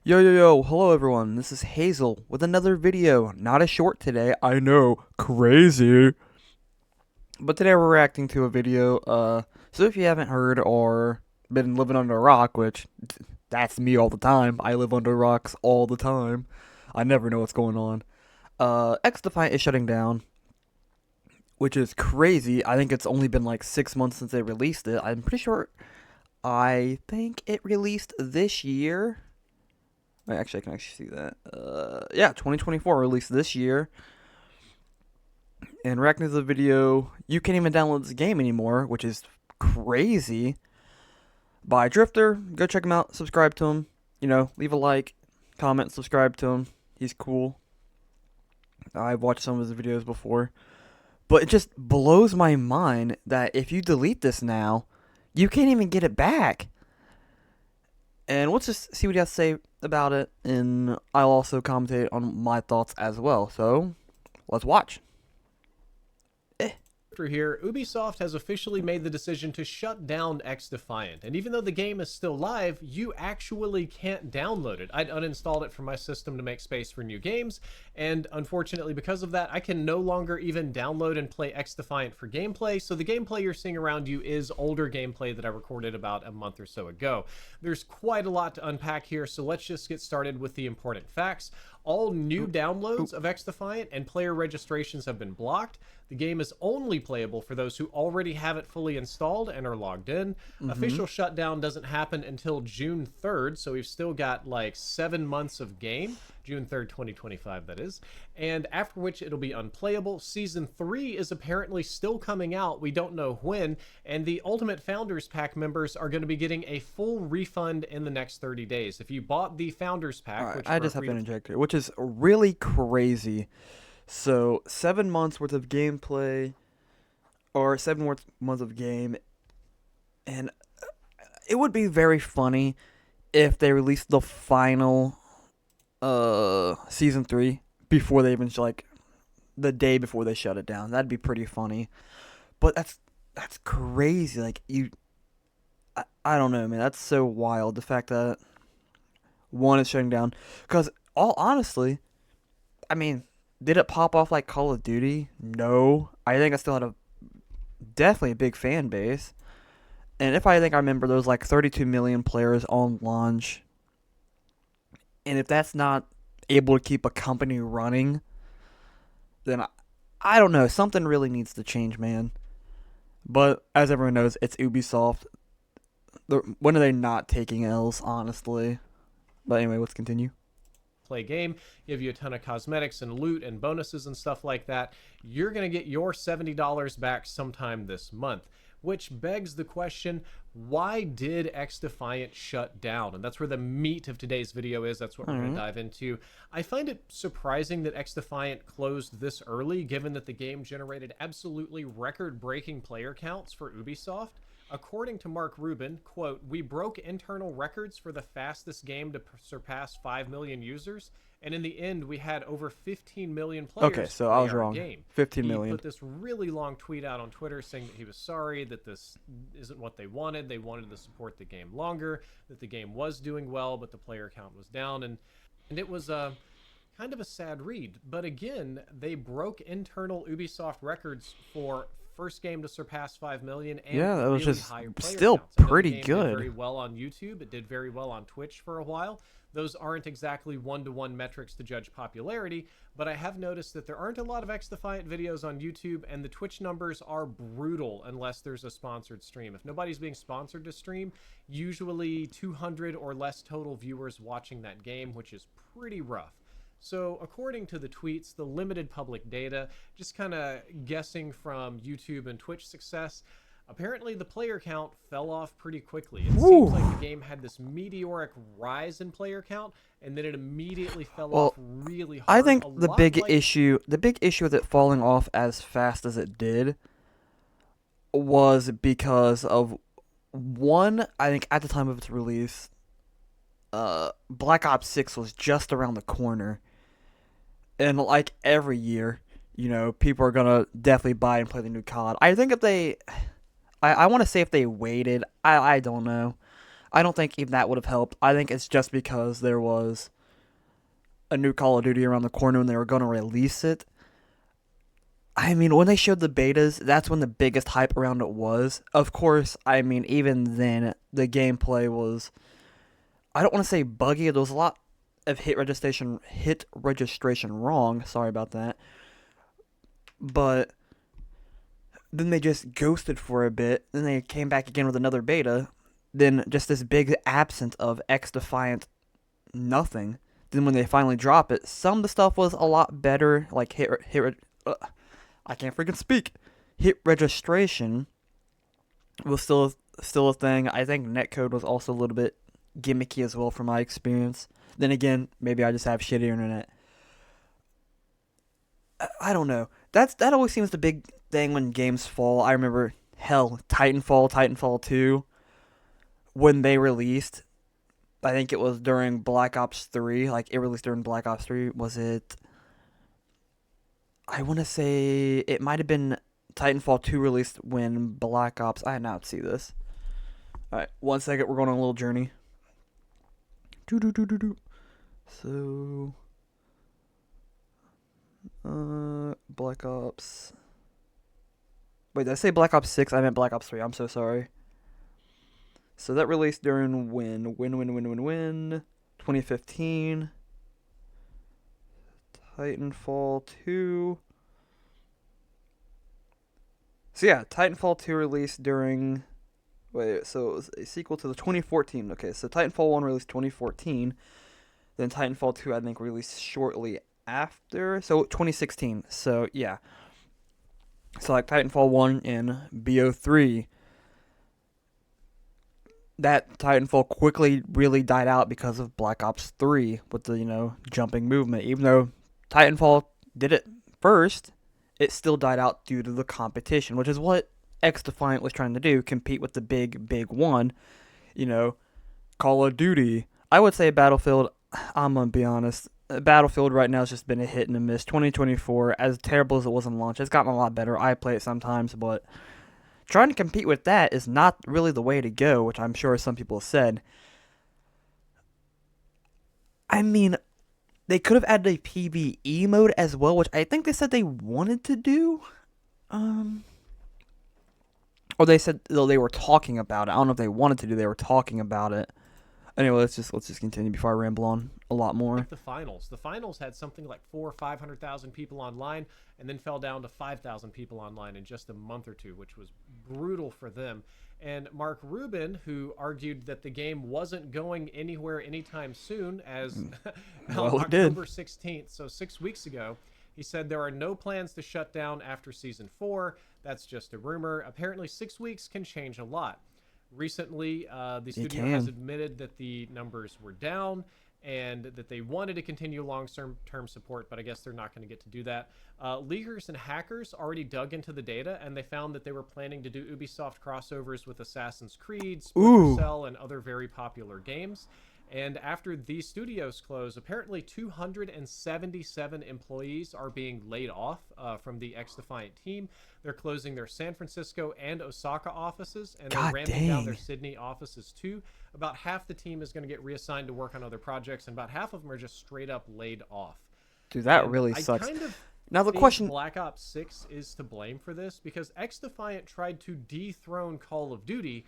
Yo, hello everyone, this is Hazel with another video. Not as short today, I know, crazy. But today we're reacting to a video, so if you haven't heard or been living under a rock, which, that's me all the time, I live under rocks all the time, I never know what's going on. Xdefiant is shutting down, which is crazy. I think it's only been like 6 months since they released it. I'm pretty sure, I think it released this year. Actually, I can actually see that. Yeah, 2024 released this year. And reacting to the video, you can't even download this game anymore, which is crazy. By Drifter, go check him out, subscribe to him. Leave a like, comment, subscribe to him. He's cool. I've watched some of his videos before. But it just blows my mind that if you delete this now, you can't even get it back. And let's just see what he has to say about it, and I'll also commentate on my thoughts as well. So, let's watch. Here, Ubisoft has officially made the decision to shut down Xdefiant, and even though the game is still live, you actually can't download it. I'd uninstalled it from my system to make space for new games, and unfortunately because of that, I can no longer even download and play Xdefiant for gameplay, so the gameplay you're seeing around you is older gameplay that I recorded about a month or so ago. There's quite a lot to unpack here, so let's just get started with the important facts. All new downloads of Xdefiant and player registrations have been blocked. The game is only playable for those who already have it fully installed and are logged in. Official shutdown doesn't happen until June 3rd, so we've still got like 7 months of game. June 3rd, 2025, that is. And after which it'll be unplayable. Season 3 is apparently still coming out. We don't know when. And the Ultimate Founders Pack members are going to be getting a full refund in the next 30 days. If you bought the Founders Pack, Alright, which I just have to interject here, which is really crazy. So, 7 months worth of gameplay, or 7 months of game, and it would be very funny if they released the final season 3 before they even the day before they shut it down. That'd be pretty funny. But that's crazy. I don't know, man. That's so wild, the fact that one is shutting down, cuz all honestly, I mean, did it pop off like Call of Duty? No. I think I still had definitely a big fan base. And if I remember, there was like 32 million players on launch. And if that's not able to keep a company running, then I don't know. Something really needs to change, man. But as everyone knows, it's Ubisoft. When are they not taking L's, honestly? But anyway, let's continue. Play game, give you a ton of cosmetics and loot and bonuses and stuff like that. You're going to get your $70 back sometime this month. Which begs the question, why did Xdefiant shut down? And that's where the meat of today's video is. That's what we're going to dive into. I find it surprising that Xdefiant closed this early, given that the game generated absolutely record-breaking player counts for Ubisoft. According to Mark Rubin, quote, "We broke internal records for the fastest game to surpass 5 million users, and in the end, we had over 15 million players." Okay, so I was wrong. Game. 15 million. He put this really long tweet out on Twitter saying that he was sorry, that this isn't what they wanted. They wanted to support the game longer, that the game was doing well, but the player count was down, and it was kind of a sad read. But again, they broke internal Ubisoft records for first game to surpass 5 million, and yeah, that was really just higher player still counts. pretty Did good. very well on YouTube. It did very well on Twitch for a while. Those aren't exactly one-to-one metrics to judge popularity, but I have noticed that there aren't a lot of Xdefiant videos on YouTube, and the Twitch numbers are brutal unless there's a sponsored stream. If nobody's being sponsored to stream, usually 200 or less total viewers watching that game, which is pretty rough. So according to the tweets, the limited public data, just kind of guessing from YouTube and Twitch success, apparently the player count fell off pretty quickly. It seems like the game had this meteoric rise in player count, and then it immediately fell off really hard. I think the big issue with it falling off as fast as it did was because of one, I think at the time of its release, Black Ops 6 was just around the corner. And like every year, people are going to definitely buy and play the new COD. I think if they... I want to say if they waited, I don't know. I don't think even that would have helped. I think it's just because there was a new Call of Duty around the corner and they were going to release it. I mean, when they showed the betas, that's when the biggest hype around it was. Of course, I mean, even then, the gameplay was, I don't want to say buggy. There was a lot of hit registration wrong. Sorry about that. But then they just ghosted for a bit. Then they came back again with another beta. Then just this big absence of Xdefiant nothing. Then when they finally drop it, some of the stuff was a lot better. Like I can't freaking speak. Hit registration was still a thing. I think netcode was also a little bit gimmicky as well from my experience. Then again, maybe I just have shitty internet. I don't know. That always seems the big thing when games fall. I remember Titanfall 2, when they released. I think it was during Black Ops 3. Like, it released during Black Ops 3. Was it? I want to say it might have been Titanfall 2 released when Black Ops. I now see this. Alright, 1 second. We're going on a little journey. So, Black Ops. Wait, did I say Black Ops 6? I meant Black Ops 3. I'm so sorry. So that released during when? 2015. Titanfall 2. So yeah, Titanfall 2 released during... Wait, so it was a sequel to the 2014. Okay, so Titanfall 1 released 2014. Then Titanfall 2, I think, released shortly after. So 2016. So yeah. So like Titanfall 1 and BO3. That Titanfall quickly really died out because of Black Ops 3 with the, jumping movement. Even though Titanfall did it first, it still died out due to the competition, which is what Xdefiant was trying to do, compete with the big one, Call of Duty. I would say Battlefield, I'm going to be honest, Battlefield right now has just been a hit and a miss. 2024, as terrible as it was in launch, it's gotten a lot better. I play it sometimes, but trying to compete with that is not really the way to go, which I'm sure some people have said. I mean, they could have added a PvE mode as well, which I think they said they wanted to do. Or they said they were talking about it. I don't know if they wanted to do. They were talking about it. Anyway, let's just continue before I ramble on a lot more. Like the finals. The finals had something like 400,000 or 500,000 people online, and then fell down to 5,000 people online in just a month or two, which was brutal for them. And Mark Rubin, who argued that the game wasn't going anywhere anytime soon, as on October 16th, so 6 weeks ago, he said there are no plans to shut down after Season 4. That's just a rumor. Apparently, 6 weeks can change a lot. Recently, the studio has admitted that the numbers were down and that they wanted to continue long-term support, but I guess they're not going to get to do that. Leakers and hackers already dug into the data, and they found that they were planning to do Ubisoft crossovers with Assassin's Creed, Splinter Cell, and other very popular games. And after these studios close, apparently 277 employees are being laid off from the Xdefiant team. They're closing their San Francisco and Osaka offices, and they're ramping down their Sydney offices too. About half the team is going to get reassigned to work on other projects, and about half of them are just straight up laid off. Dude, that really sucks. Now the question: Black Ops 6 is to blame for this because Xdefiant tried to dethrone Call of Duty,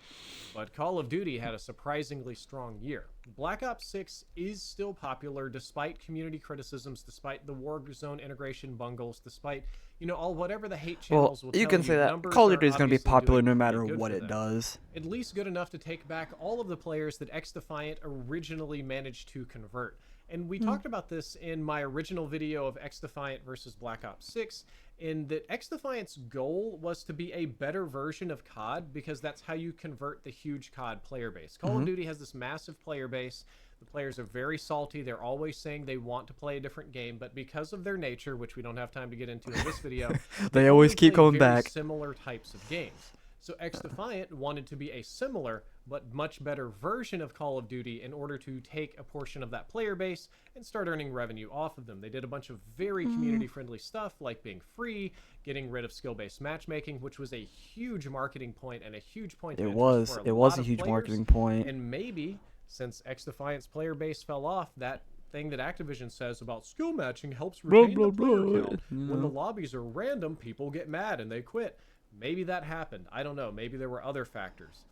but Call of Duty had a surprisingly strong year. Black Ops 6 is still popular despite community criticisms, despite the Warzone integration bungles, despite whatever the hate channels will tell you. You can say that Call of Duty is going to be popular no matter what it does. At least good enough to take back all of the players that Xdefiant originally managed to convert. And we talked about this in my original video of Xdefiant versus Black Ops 6, in that Xdefiant's goal was to be a better version of COD because that's how you convert the huge COD player base. Call of Duty has this massive player base. The players are very salty. They're always saying they want to play a different game, but because of their nature, which we don't have time to get into in this video, they always keep going back. Similar types of games. So Xdefiant wanted to be a similar but much better version of Call of Duty in order to take a portion of that player base and start earning revenue off of them. They did a bunch of very community friendly stuff like being free, getting rid of skill based matchmaking, which was a huge marketing point and a huge point of It interest was. for a It was lot a of huge players. marketing point. And maybe since Xdefiant's player base fell off, that thing that Activision says about skill matching helps retain the player count. When the lobbies are random, people get mad and they quit. Maybe that happened. I don't know. Maybe there were other factors.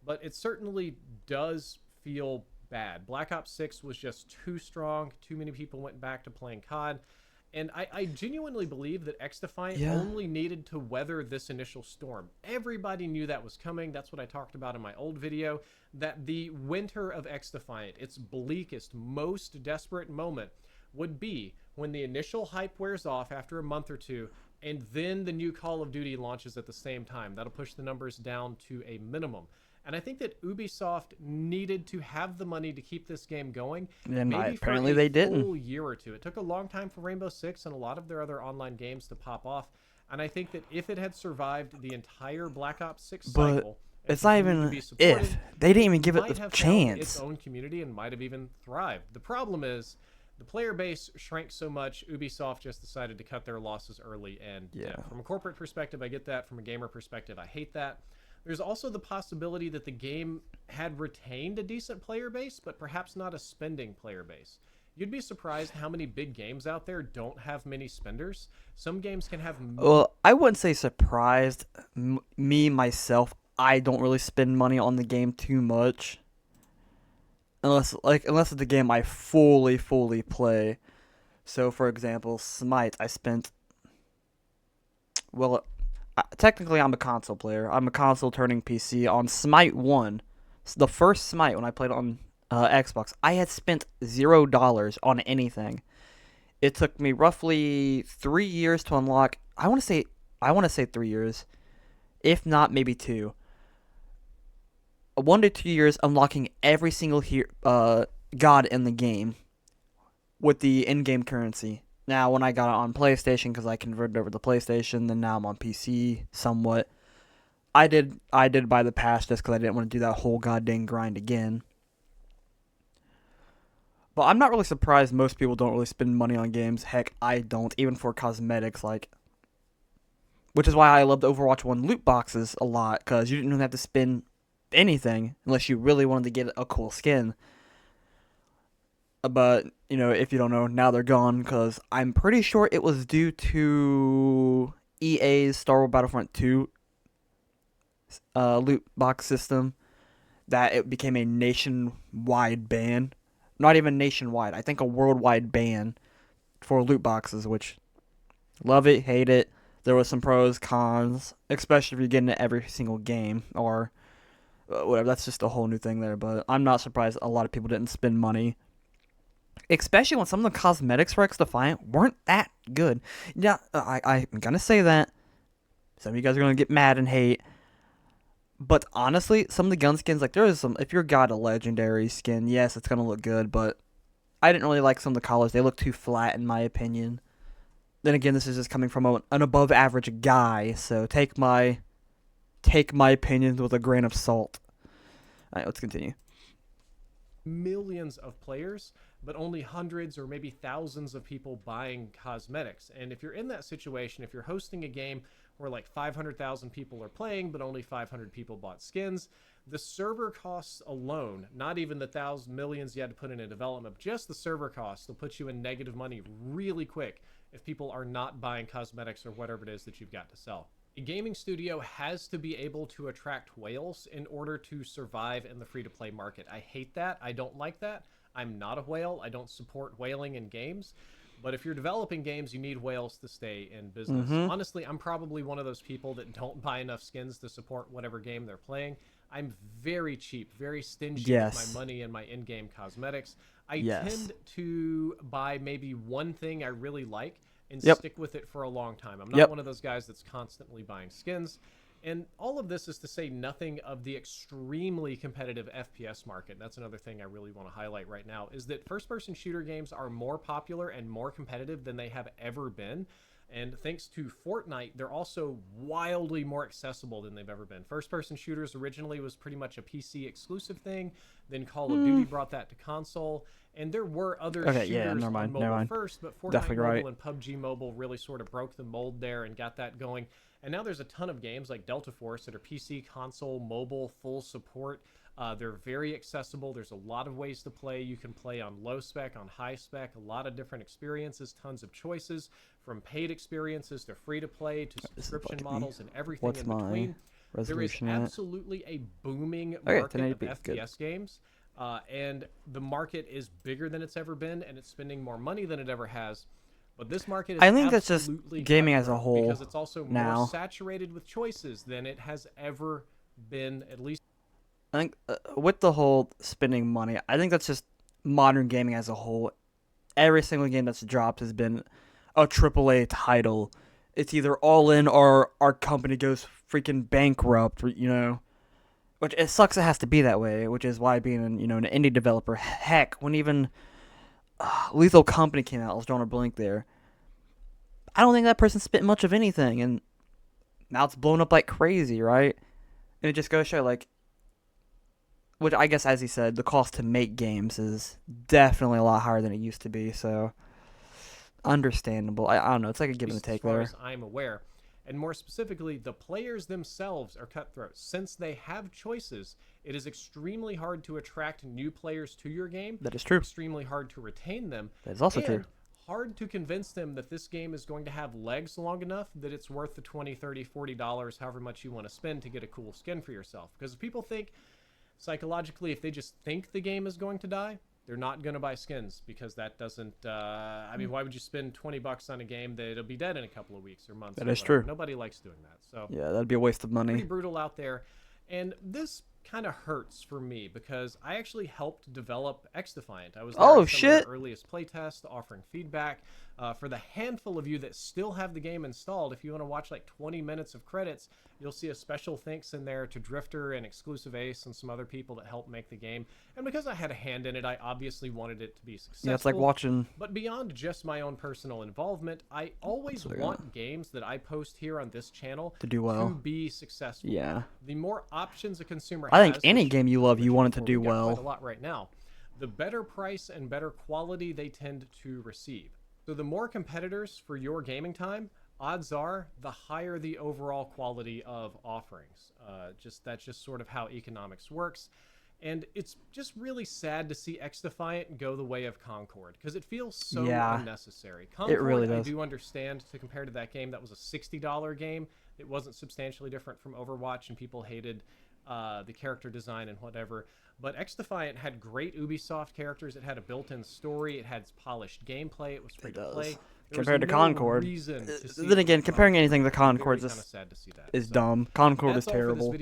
But it certainly does feel bad. Black Ops 6 was just too strong. Too many people went back to playing COD. And I genuinely believe that Xdefiant only needed to weather this initial storm. Everybody knew that was coming. That's what I talked about in my old video, that the winter of Xdefiant, its bleakest, most desperate moment, would be when the initial hype wears off after a month or two, and then the new Call of Duty launches at the same time. That'll push the numbers down to a minimum. And I think that Ubisoft needed to have the money to keep this game going. And maybe apparently for a they didn't. full year or two. It took a long time for Rainbow Six and a lot of their other online games to pop off. And I think that if it had survived the entire Black Ops 6 But cycle, it's not continued to even be supported, if. They didn't even give it might the have found chance. its own community and might have even thrived. The problem is the player base shrank so much, Ubisoft just decided to cut their losses early. And from a corporate perspective, I get that. From a gamer perspective, I hate that. There's also the possibility that the game had retained a decent player base, but perhaps not a spending player base. You'd be surprised how many big games out there don't have many spenders. Some games can have... Well, I wouldn't say surprised. Me, myself, I don't really spend money on the game too much. Unless it's the game I fully play. So, for example, Smite, I spent... Well, technically, I'm a console player. I'm a console turning PC. On Smite 1, the first Smite when I played on Xbox, I had spent $0 on anything. It took me roughly 3 years to unlock. I want to say 3 years, if not maybe 2. 1 to 2 years unlocking every single god in the game with the in-game currency. Now, when I got it on PlayStation, because I converted over to PlayStation, then now I'm on PC somewhat. I did buy the pass just because I didn't want to do that whole goddamn grind again. But I'm not really surprised most people don't really spend money on games. Heck, I don't, even for cosmetics, which is why I loved Overwatch 1 loot boxes a lot, because you didn't even have to spend anything unless you really wanted to get a cool skin. But, if you don't know, now they're gone, because I'm pretty sure it was due to EA's Star Wars Battlefront 2 loot box system that it became a nationwide ban. Not even nationwide, I think a worldwide ban for loot boxes, which, love it, hate it. There was some pros, cons, especially if you're getting it every single game, or whatever. That's just a whole new thing there, but I'm not surprised a lot of people didn't spend money. Especially when some of the cosmetics for Xdefiant weren't that good. Yeah, I'm going to say that. Some of you guys are going to get mad and hate. But honestly, some of the gun skins, there is some... If you're got a legendary skin, yes, it's going to look good. But I didn't really like some of the colors. They look too flat, in my opinion. Then again, this is just coming from an above-average guy. So take my opinions with a grain of salt. All right, let's continue. Millions of players, but only hundreds or maybe thousands of people buying cosmetics. And if you're in that situation, if you're hosting a game where 500,000 people are playing, but only 500 people bought skins, the server costs alone, not even the millions you had to put in a development, just the server costs will put you in negative money really quick if people are not buying cosmetics or whatever it is that you've got to sell. A gaming studio has to be able to attract whales in order to survive in the free-to-play market. I hate that. I don't like that. I'm not a whale. I don't support whaling in games. But if you're developing games, you need whales to stay in business. Honestly, I'm probably one of those people that don't buy enough skins to support whatever game they're playing. I'm very cheap, very stingy with my money and my in-game cosmetics. I tend to buy maybe one thing I really like and stick with it for a long time. I'm not one of those guys that's constantly buying skins. And all of this is to say nothing of the extremely competitive FPS market. And that's another thing I really want to highlight right now, is that first-person shooter games are more popular and more competitive than they have ever been. And thanks to Fortnite, they're also wildly more accessible than they've ever been. First person shooters originally was pretty much a PC exclusive thing. Then Call of Duty brought that to console. And there were other Okay, yeah, shooters never on mind, never mobile mind. first, but Fortnite Definitely right. Mobile and PUBG Mobile really sort of broke the mold there and got that going. And now there's a ton of games like Delta Force that are PC, console, mobile, full support. They're very accessible. There's a lot of ways to play. You can play on low spec, on high spec, a lot of different experiences, tons of choices, from paid experiences to free to play to subscription models and everything in between. There is absolutely a booming market of FPS games, and the market is bigger than it's ever been, and it's spending more money than it ever has. But this market is I think that's just gaming as a whole because it's also now. more saturated with choices than it has ever been, at least. I think with the whole spending money, I think that's just modern gaming as a whole. Every single game that's dropped has been a AAA title. It's either all in or our company goes freaking bankrupt, you know. Which it sucks it has to be that way, which is why being an indie developer, heck, when even Lethal Company came out, I was drawing a blank there. I don't think that person spent much of anything, and now it's blown up like crazy, right? And it just goes to show, like, which I guess, as he said, the cost to make games is definitely a lot higher than it used to be. So, understandable. I don't know. It's like a give and take there. As far as I'm aware. And more specifically, the players themselves are cutthroat. Since they have choices, it is extremely hard to attract new players to your game. That is true. Extremely hard to retain them. That is also true. Hard to convince them that this game is going to have legs long enough that it's worth the $20, $30, $40, however much you want to spend to get a cool skin for yourself. Because people think, psychologically, if they just think the game is going to die, they're not going to buy skins, because that doesn't I mean, why would you spend $20 on a game that it'll be dead in a couple of weeks or months? That is true. Nobody likes doing that. So yeah, that'd be a waste of money. Pretty brutal out there. And this kind of hurts for me because I actually helped develop Xdefiant. I was there at some of the earliest playtests, offering feedback. For the handful of you that still have the game installed, if you want to watch like 20 minutes of credits, you'll see a special thanks in there to Drifter and Exclusive Ace and some other people that helped make the game. And because I had a hand in it, I obviously wanted it to be successful. Yeah, it's like watching. But beyond just my own personal involvement, I always want games that I post here on this channel to do well, to be successful. Yeah. The more options a consumer has, I think has, any game you love, you want it to do well. Quite a lot right now. The better price and better quality they tend to receive. So the more competitors for your gaming time, odds are the higher the overall quality of offerings. That's just sort of how economics works. And it's just really sad to see Xdefiant go the way of Concord, because it feels so unnecessary. Concord, it really does. I do understand, to compare to that game, that was a $60 game. It wasn't substantially different from Overwatch, and people hated the character design and whatever. But Xdefiant had great Ubisoft characters. It had a built-in story. It had polished gameplay. It was free to play. Compared to Concord. Then again, comparing anything to Concord is dumb. Concord is terrible.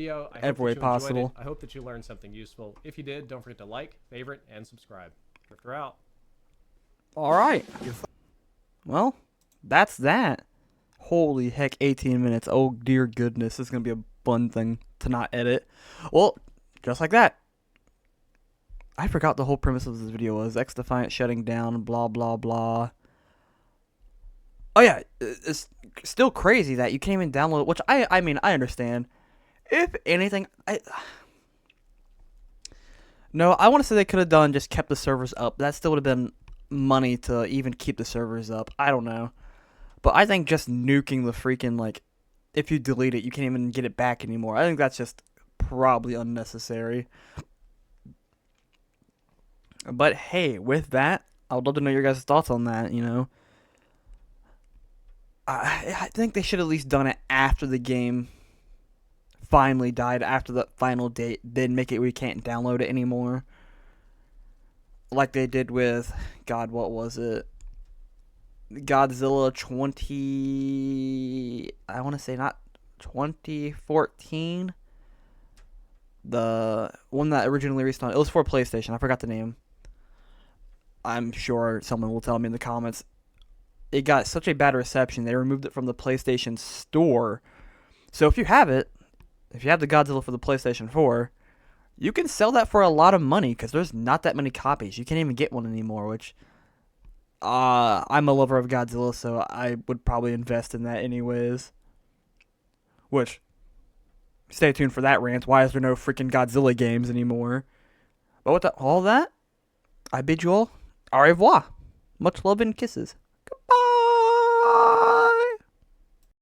Every way possible. I hope that you learned something useful. If you did, don't forget to like, favorite, and subscribe. Drifter out. All right. Well, that's that. Holy heck, 18 minutes. Oh, dear goodness. This is going to be a fun thing to not edit. Well, just like that. I forgot the whole premise of this video was Xdefiant shutting down, blah, blah, blah. Oh, yeah. It's still crazy that you can't even download it, which I mean, I understand. If anything, No, I want to say they could have just kept the servers up. That still would have been money to even keep the servers up. I don't know. But I think just nuking the freaking, like, if you delete it, you can't even get it back anymore. I think that's just probably unnecessary. But hey, with that, I would love to know your guys' thoughts on that, you know. I think they should have at least done it after the game finally died, after the final date, then make it where you can't download it anymore. Like they did with, God, what was it? Godzilla 20... I want to say not 2014. The one that originally released on... It was for PlayStation. I forgot the name. I'm sure someone will tell me in the comments. It got such a bad reception, they removed it from the PlayStation Store. So if you have it, if you have the Godzilla for the PlayStation 4, you can sell that for a lot of money, because there's not that many copies. You can't even get one anymore, which I'm a lover of Godzilla, so I would probably invest in that anyways. Which, stay tuned for that rant. Why is there no freaking Godzilla games anymore? But with all that, I bid you all au revoir. Much love and kisses.